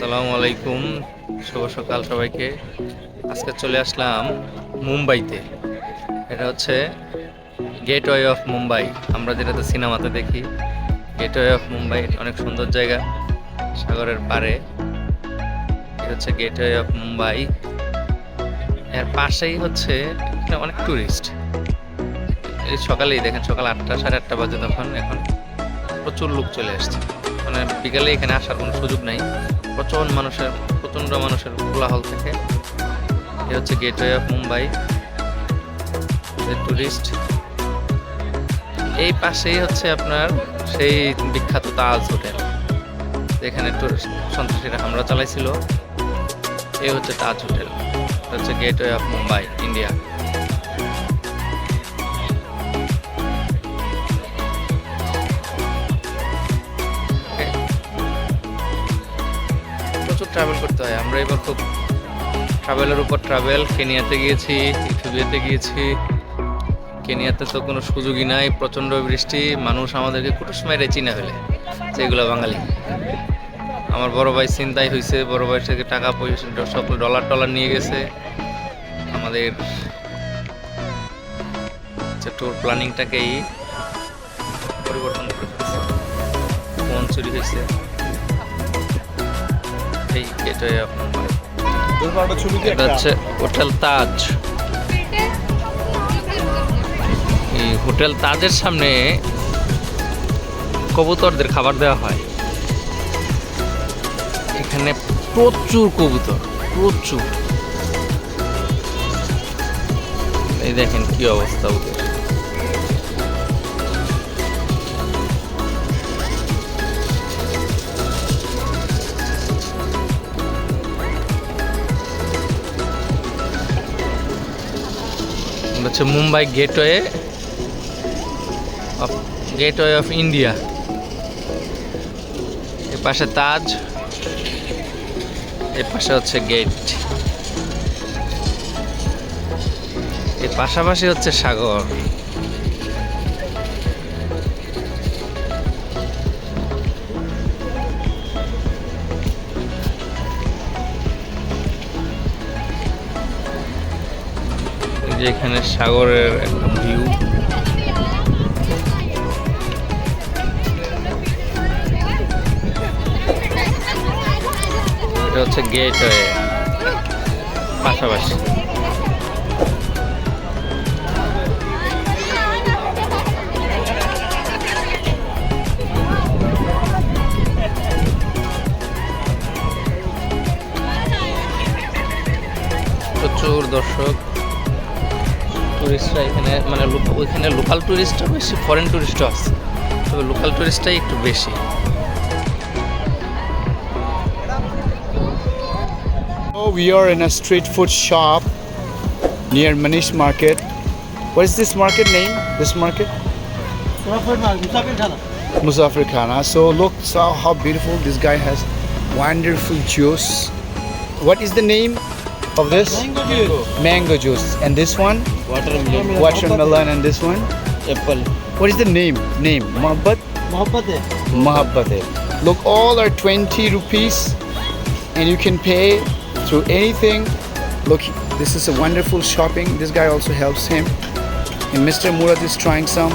আসসালামু আলাইকুম, শুভ সকাল সবাইকে। আজকে চলে আসলাম মুম্বাইতে। এটা হচ্ছে গেটওয়ে অফ মুম্বাই, আমরা যেটাতে সিনেমাতে দেখি। গেটওয়ে অফ মুম্বাই অনেক সুন্দর জায়গা, সাগরের পাড়ে। এটা হচ্ছে গেটওয়ে অফ মুম্বাই। এর পাশেই হচ্ছে এখানে অনেক টুরিস্ট। এই সকালেই দেখেন, সকাল 8টা 8:30 বাজে তখন। এখন প্রচুর লোক চলে আসছে, মানে বিকালে এখানে আসার কোনো সুযোগ নাই। প্রচণ্ড মানুষের কোলাহল থেকে। এ হচ্ছে গেটওয়ে অফ মুম্বাই, টুরিস্ট। এই পাশেই হচ্ছে আপনার সেই বিখ্যাত তাজ হোটেল, যেখানে সন্ত্রাসীরা হামলা চালাইছিল। এই হচ্ছে তাজ হোটেল, হচ্ছে গেটওয়ে অফ মুম্বাই, ইন্ডিয়া। প্রচুর ট্রাভেল করতে হয়। আমরা এবার খুব ট্রাভেলের উপর ট্রাভেল। কেনিয়াতে গিয়েছি, ইথিওপিয়াতে গিয়েছি। কেনিয়াতে তো কোনো সুযোগই নাই, প্রচণ্ড বৃষ্টি। মানুষ আমাদেরকে কুটুস মেরে চিনে ফেলে যেগুলো বাঙালি। আমার বড় ভাই ছিনতাই হয়েছে, বড় ভাই থেকে টাকা পয়সা সব ডলার নিয়ে গেছে। আমাদের ট্যুর প্ল্যানিংটাকেই পরিবর্তন করে ফেলছে। ফোন চুরি হয়েছে। এই গেটওয়ে অফ মুম্বাই। এটা হচ্ছে হোটেল তাজ। এই হোটেল তাজের সামনে কবুতরদের খাবার দেওয়া হয়। এখানে প্রচুর কবুতর, প্রচুর। এই দেখেন কি অবস্থা ওদের। হচ্ছে মুম্বাই গেটওয়ে অফ ইন্ডিয়া। এর পাশে তাজ, এর পাশে হচ্ছে গেট। এর পাশাপাশি হচ্ছে সাগর। যেখানে সাগরের একটা ভিউ। এটা হচ্ছে গেটওয়ে পাশাপাশি। প্রচুর দর্শক, টুরিস্টরা এখানে, মানে ওইখানে লোকাল টুরিস্টও বেশি, ফরেন টুরিস্টও আছে, তবে লোকাল টুরিস্টটাই একটু বেশি। We are in a street food shop near Manish Market. What is this market name? This market? Musafir Khana. So look how beautiful this guy has. Wonderful juice. What is the name of this? Mango juice. And this one? Watermelon. And this one? Apple. What is the name? Mohabbat. Look, all are 20 rupees and you can pay through anything. Look, this is a wonderful shopping. This guy also helps him. And Mr. Murad is trying some.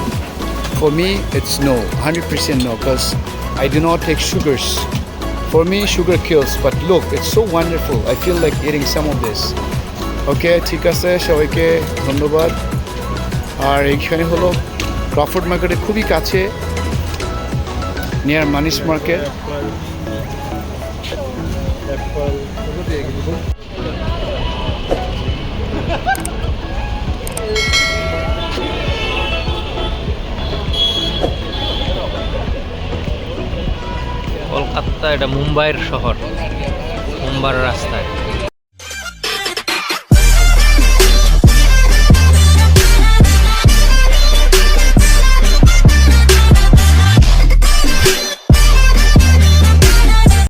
For me, it's no, 100% no, because I do not take sugars. For me, sugar kills. But look, it's so wonderful. I feel like eating some of this. Okay, ঠিক আছে, সবাইকে ধন্যবাদ। আর এইখানে হলো Crawford মার্কেটের খুবই কাছে, near Manish market. Kolkata, এটা মুম্বাইয়ের শহর, মুম্বাইয়ের রাস্তায়।